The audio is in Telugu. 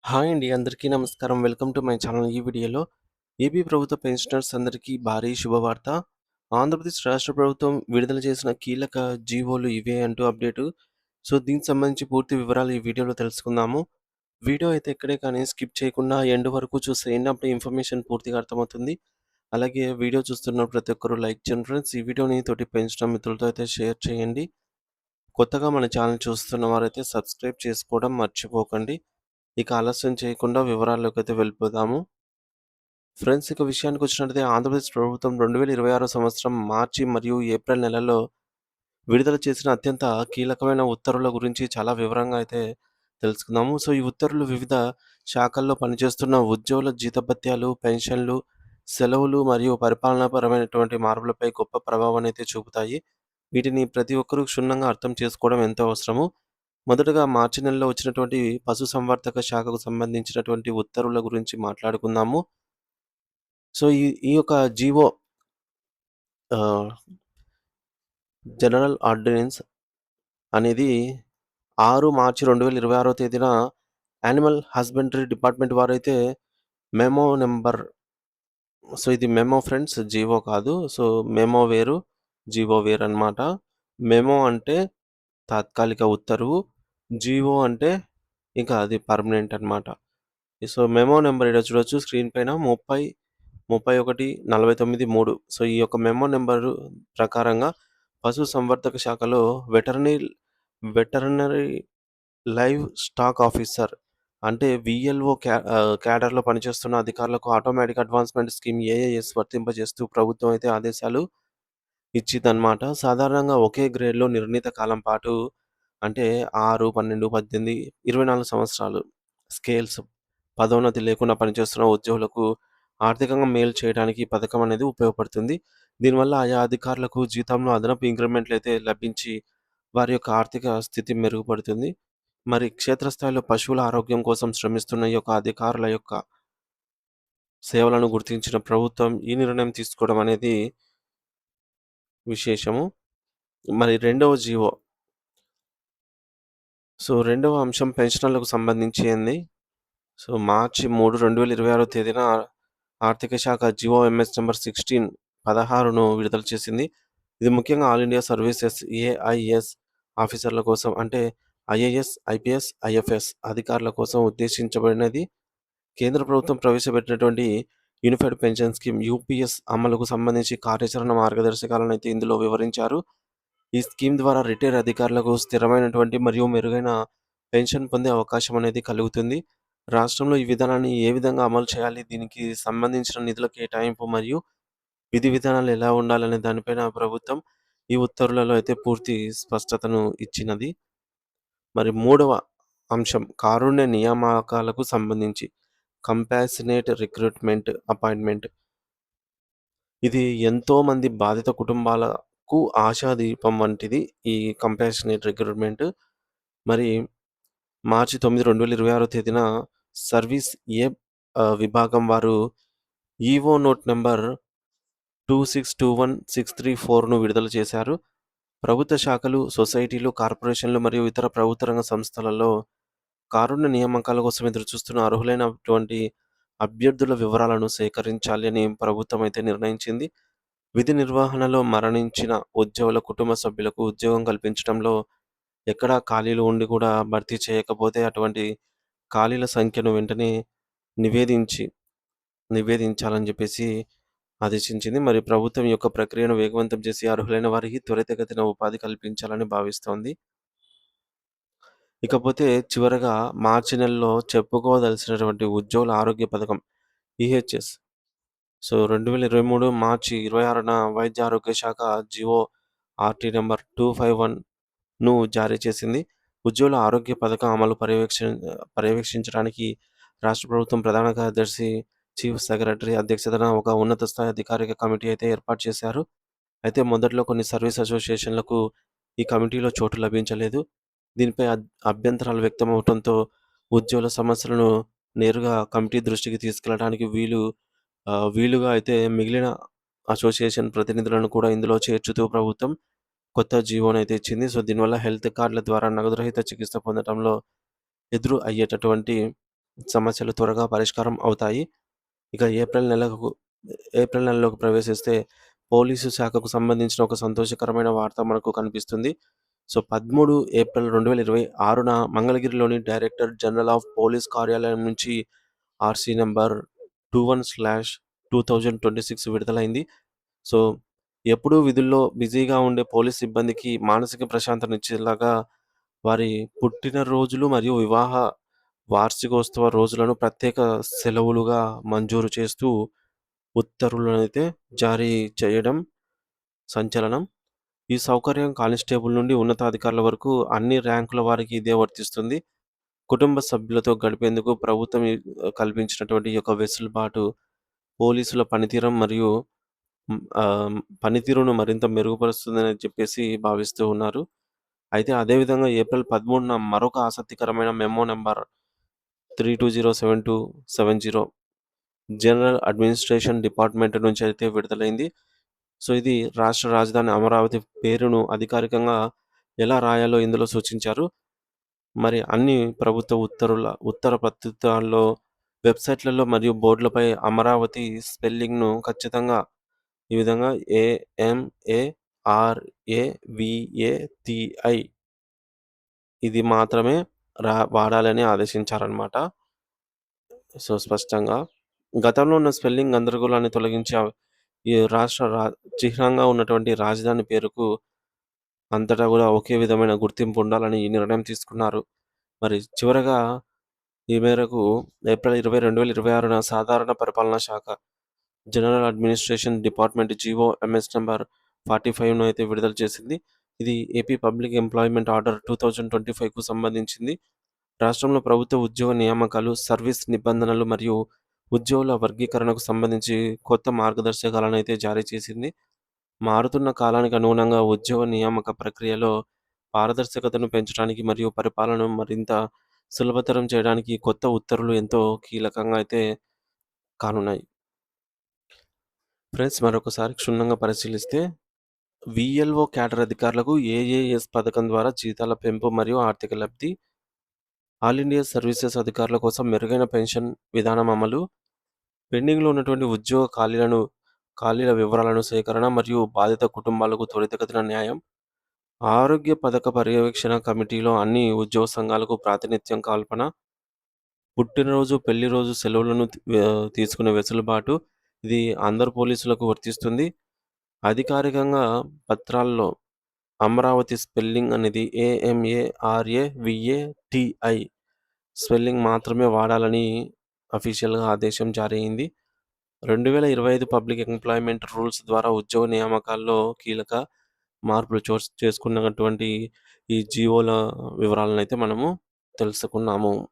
హాయ్ అండి. అందరికీ నమస్కారం. Welcome to my channel. ఈ వీడియోలో ఏపీ ప్రభుత్వ పెన్షనర్స్ అందరికీ భారీ శుభవార్త. ఆంధ్రప్రదేశ్ రాష్ట్ర ప్రభుత్వం విడుదల చేసిన కీలక జీవోలు ఇవే అంటూ అప్డేటు. సో, దీనికి సంబంధించి పూర్తి వివరాలు ఈ వీడియోలో తెలుసుకుందాము. వీడియో అయితే ఎక్కడే కానీ స్కిప్ చేయకుండా ఎండ్ వరకు చూసేయండి. అప్పుడే ఇన్ఫర్మేషన్ పూర్తిగా అర్థమవుతుంది. అలాగే వీడియో చూస్తున్న ప్రతి ఒక్కరు లైక్ చేయండి ఫ్రెండ్స్. ఈ వీడియోని తోటి పెన్షనర్ మిత్రులతో అయితే షేర్ చేయండి. కొత్తగా మన ఛానల్ చూస్తున్న వారైతే సబ్స్క్రైబ్ చేసుకోవడం మర్చిపోకండి. ఇక ఆలస్యం చేయకుండా వివరాల్లోకైతే వెళ్ళిపోదాము. ఫ్రెండ్స్, ఇక విషయానికొచ్చినట్లయితే ఆంధ్రప్రదేశ్ ప్రభుత్వం 2026 సంవత్సరం మార్చి మరియు ఏప్రిల్ నెలల్లో విడుదల చేసిన అత్యంత కీలకమైన ఉత్తర్వుల గురించి చాలా వివరంగా అయితే తెలుసుకుందాము. సో, ఈ ఉత్తర్వులు వివిధ శాఖల్లో పనిచేస్తున్న ఉద్యోగుల జీతభత్యాలు, పెన్షన్లు, సెలవులు మరియు పరిపాలనాపరమైనటువంటి మార్పులపై గొప్ప ప్రభావాన్నయితే చూపుతాయి. వీటిని ప్రతి ఒక్కరూ క్షుణ్ణంగా అర్థం చేసుకోవడం ఎంతో అవసరము. మొదటగా మార్చి నెలలో వచ్చినటువంటి పశుసంవర్ధక శాఖకు సంబంధించినటువంటి ఉత్తర్వుల గురించి మాట్లాడుకుందాము. సో, ఈ ఈ యొక్క జీవో ఆహ్, జనరల్ ఆర్డినెన్స్ అనేది 6 మార్చి 2026 తేదీన యానిమల్ హస్బెండరీ డిపార్ట్‌మెంట్ వారైతే మెమో నంబర్ సో, ఇది మెమో ఫ్రెండ్స్, జీవో కాదు. సో, మెమో వేరు, జీవో వేరనమాట. మెమో అంటే తాత్కాలిక ఉత్తర్వు. జీవో అంటే ఇక అది పర్మనెంట్ అనమాట. సో, మెమో నంబర్ ఈడ చూడొచ్చు స్క్రీన్ పైన 30, 31, 49, 3. సో, ఈ యొక్క మెమో నంబరు ప్రకారంగా పశుసంవర్ధక శాఖలో వెటర్నరీ లైవ్ స్టాక్ ఆఫీసర్ అంటే వీఎల్ఓ క్యాడర్‌లో పనిచేస్తున్న అధికారులకు ఆటోమేటిక్ అడ్వాన్స్‌మెంట్ స్కీమ్ ఏఏఎస్ వర్తింపజేస్తూ ప్రభుత్వం అయితే ఆదేశాలు ఇచ్చిందనమాట. సాధారణంగా ఒకే గ్రేడ్‌లో నిర్ణీత కాలం పాటు అంటే 6, 12, 18, 24 సంవత్సరాలు స్కేల్స్ పదోన్నతి లేకుండా పనిచేస్తున్న ఉద్యోగులకు ఆర్థికంగా మేలు చేయడానికి ఈ పథకం అనేది ఉపయోగపడుతుంది. దీనివల్ల ఆయా అధికారులకు జీతంలో అదనపు ఇంక్రిమెంట్‌లయితే లభించి వారి యొక్క ఆర్థిక స్థితి మెరుగుపడుతుంది. మరి క్షేత్రస్థాయిలో పశువుల ఆరోగ్యం కోసం శ్రమిస్తున్న ఈ యొక్క అధికారుల యొక్క సేవలను గుర్తించిన ప్రభుత్వం ఈ నిర్ణయం తీసుకోవడం అనేది విశేషము. మరి రెండవ జీవో. సో, రెండవ అంశం పెన్షనర్లకు సంబంధించింది. సో, మార్చి 3, 2026 తేదీన ఆర్థిక శాఖ జీవో ఎంఎస్ నంబర్ 16ను విడుదల చేసింది. ఇది ముఖ్యంగా ఆల్ ఇండియా సర్వీసెస్ ఏఐఎస్ ఆఫీసర్ల కోసం అంటే ఐఏఎస్, ఐపీఎస్, ఐఎఫ్ఎస్ అధికారుల కోసం ఉద్దేశించబడినది. కేంద్ర ప్రభుత్వం ప్రవేశపెట్టినటువంటి యూనిఫైడ్ పెన్షన్ స్కీమ్ యూపీఎస్ అమలుకు సంబంధించి కార్యాచరణ మార్గదర్శకాలను అయితే ఇందులో వివరించారు. ఈ స్కీమ్ ద్వారా రిటైర్ అధికారులకు స్థిరమైనటువంటి మరియు మెరుగైన పెన్షన్ పొందే అవకాశం అనేది కలుగుతుంది. రాష్ట్రంలో ఈ విధానాన్ని ఏ విధంగా అమలు చేయాలి, దీనికి సంబంధించిన నిధుల కేటాయింపు మరియు విధి విధానాలు ఎలా ఉండాలనే దానిపైన ప్రభుత్వం ఈ ఉత్తర్వులలో అయితే పూర్తి స్పష్టతను ఇచ్చినది. మరి మూడవ అంశం కారుణ్య నియామకాలకు సంబంధించి కంపాసినేట్ రిక్రూట్మెంట్ అపాయింట్మెంట్. ఇది ఎంతోమంది బాధిత కుటుంబాలకు ఆశాదీపం వంటిది ఈ కంపాషనేట్ రిక్రూట్మెంట్. మరి మార్చి 9, 2026 తేదీన సర్వీస్ ఏ విభాగం వారు ఈఓ నోట్ నంబర్ 2621,634ను విడుదల చేశారు. ప్రభుత్వ శాఖలు, సొసైటీలు, కార్పొరేషన్లు మరియు ఇతర ప్రభుత్వ రంగ సంస్థలలో కారుణ్య నియామకాల కోసం ఎదురుచూస్తున్న అర్హులైనటువంటి అభ్యర్థుల వివరాలను సేకరించాలి అని ప్రభుత్వం అయితే నిర్ణయించింది. విధి నిర్వహణలో మరణించిన ఉద్యోగుల కుటుంబ సభ్యులకు ఉద్యోగం కల్పించడంలో ఎక్కడా ఖాళీలు ఉండి కూడా భర్తీ చేయకపోతే అటువంటి ఖాళీల సంఖ్యను వెంటనే నివేదించి నివేదించాలని చెప్పేసి ఆదేశించింది. మరి ప్రభుత్వం యొక్క ప్రక్రియను వేగవంతం చేసి అర్హులైన వారికి త్వరితగతిన ఉపాధి కల్పించాలని భావిస్తోంది. ఇకపోతే చివరగా మార్చి నెలలో చెప్పుకోదలసినటువంటి ఉద్యోగుల ఆరోగ్య పథకం ఈహెచ్ఎస్. సో, 2023 మార్చి 26న వైద్య ఆరోగ్య శాఖ జీవో ఆర్‌టి నంబర్ 251ను జారీ చేసింది. ఉద్యోగుల ఆరోగ్య పథకం అమలు పర్యవేక్షించడానికి రాష్ట్ర ప్రభుత్వం ప్రధాన కార్యదర్శి, చీఫ్ సెక్రటరీ అధ్యక్షతన ఒక ఉన్నత స్థాయి అధికారిక కమిటీ అయితే ఏర్పాటు చేశారు. అయితే మొదట్లో కొన్ని సర్వీస్ అసోసియేషన్లకు ఈ కమిటీలో చోటు లభించలేదు. దీనిపై అభ్యంతరాలు వ్యక్తమవడంతో ఉద్యోగుల సమస్యలను నేరుగా కమిటీ దృష్టికి తీసుకెళ్లడానికి వీలుగా అయితే మిగిలిన అసోసియేషన్ ప్రతినిధులను కూడా ఇందులో చేర్చుతూ ప్రభుత్వం కొత్త జీవోనైతే ఇచ్చింది. సో, దీనివల్ల హెల్త్ కార్డుల ద్వారా నగదు రహిత చికిత్స పొందడంలో ఎదురు అయ్యేటటువంటి సమస్యలు త్వరగా పరిష్కారం అవుతాయి. ఇక ఏప్రిల్ నెలలోకి ప్రవేశిస్తే పోలీసు శాఖకు సంబంధించిన ఒక సంతోషకరమైన వార్త మనకు కనిపిస్తుంది. సో, 13 ఏప్రిల్ 2026న మంగళగిరిలోని డైరెక్టర్ జనరల్ ఆఫ్ పోలీస్ కార్యాలయం నుంచి ఆర్‌సీ నంబర్ 21/2026 విడుదలైంది. సో, ఎప్పుడూ విధుల్లో బిజీగా ఉండే పోలీస్ సిబ్బందికి మానసిక ప్రశాంతతనిచ్చేలాగా వారి పుట్టినరోజులు మరియు వార్షికోత్సవ రోజులను ప్రత్యేక సెలవులుగా మంజూరు చేస్తూ ఉత్తర్వులనైతే జారీ చేయడం సంచలనం. ఈ సౌకర్యం కానిస్టేబుల్ నుండి ఉన్నతాధికారుల వరకు అన్ని ర్యాంకుల వారికి ఇదే వర్తిస్తుంది. కుటుంబ సభ్యులతో గడిపేందుకు ప్రభుత్వం కల్పించినటువంటి ఈ యొక్క వెసులుబాటు పోలీసుల పనితీరును మరింత మెరుగుపరుస్తుందని చెప్పేసి భావిస్తూ ఉన్నారు. అయితే అదే విధంగా ఏప్రిల్ 13న మరొక ఆసక్తికరమైన memo number 3207-270 general administration department నుంచి అయితే విడుదలైంది. సో, ఇది రాష్ట్ర రాజధాని అమరావతి పేరును అధికారికంగా ఎలా రాయాలో ఇందులో సూచించారు. మరి అన్ని ప్రభుత్వ ఉత్తర ప్రత్యుత్తరాల్లో, వెబ్‌సైట్‌లలో మరియు బోర్డులపై అమరావతి స్పెల్లింగ్‌ను ఖచ్చితంగా ఈ విధంగా AMARAVATI ఇది మాత్రమే వాడాలని ఆదేశించారనమాట. సో, స్పష్టంగా గతంలో ఉన్న స్పెల్లింగ్ గందరగోళాన్ని తొలగించి ఈ చిహ్నంగా ఉన్నటువంటి రాజధాని పేరుకు అంతటా గూడా ఒకే విధమైన గుర్తింపు ఉండాలని ఈ నిర్ణయం తీసుకున్నారు. మరి చివరగా ఈ మేరకు ఏప్రిల్ 20, 2026న సాధారణ పరిపాలనా శాఖ general administration department GO MS number 45ను అయితే విడుదల చేసింది. ఇది ఏపీ పబ్లిక్ ఎంప్లాయ్‌మెంట్ ఆర్డర్ 2025కు సంబంధించింది. రాష్ట్రంలో ప్రభుత్వ ఉద్యోగ నియామకాలు, సర్వీస్ నిబంధనలు మరియు ఉద్యోగుల వర్గీకరణకు సంబంధించి కొత్త మార్గదర్శకాలను అయితే జారీ చేసింది. మారుతున్న కాలానికి అనుగుణంగా ఉద్యోగ నియామక ప్రక్రియలో పారదర్శకతను పెంచడానికి మరియు పరిపాలనను మరింత సులభతరం చేయడానికి ఈ కొత్త ఉత్తర్వులు ఎంతో కీలకంగా అయితే కానున్నాయి. ఫ్రెండ్స్, మరొకసారి క్షుణ్ణంగా పరిశీలిస్తే వీఎల్ఓ క్యాడర్ అధికారులకు ఏఏఎస్ పథకం ద్వారా జీతాల పెంపు మరియు ఆర్థిక లబ్ధి, ఆల్ ఇండియా సర్వీసెస్ అధికారుల కోసం మెరుగైన పెన్షన్ విధానం అమలు, పెండింగ్‌లో ఉన్నటువంటి ఉద్యోగ ఖాళీల వివరాలను సేకరణ మరియు బాధిత కుటుంబాలకు త్వరితగతిన న్యాయం, ఆరోగ్య పథక పర్యవేక్షణ కమిటీలో అన్ని ఉద్యోగ సంఘాలకు ప్రాతినిధ్యం కల్పన, పుట్టినరోజు, పెళ్లి రోజు సెలవులను తీసుకునే వెసులుబాటు ఇది అందరు పోలీసులకు వర్తిస్తుంది. అధికారికంగా పత్రాల్లో అమరావతి స్పెల్లింగ్ అనేది AMARAVATI స్పెల్లింగ్ మాత్రమే వాడాలని అఫీషియల్‌గా ఆదేశం జారీ అయింది. 2025 పబ్లిక్ ఎంప్లాయ్‌మెంట్ రూల్స్ ద్వారా ఉద్యోగ నియామకాల్లో కీలక మార్పులు చేసుకున్నటువంటి ఈ జీవోల వివరాలనైతే మనము తెలుసుకున్నాము.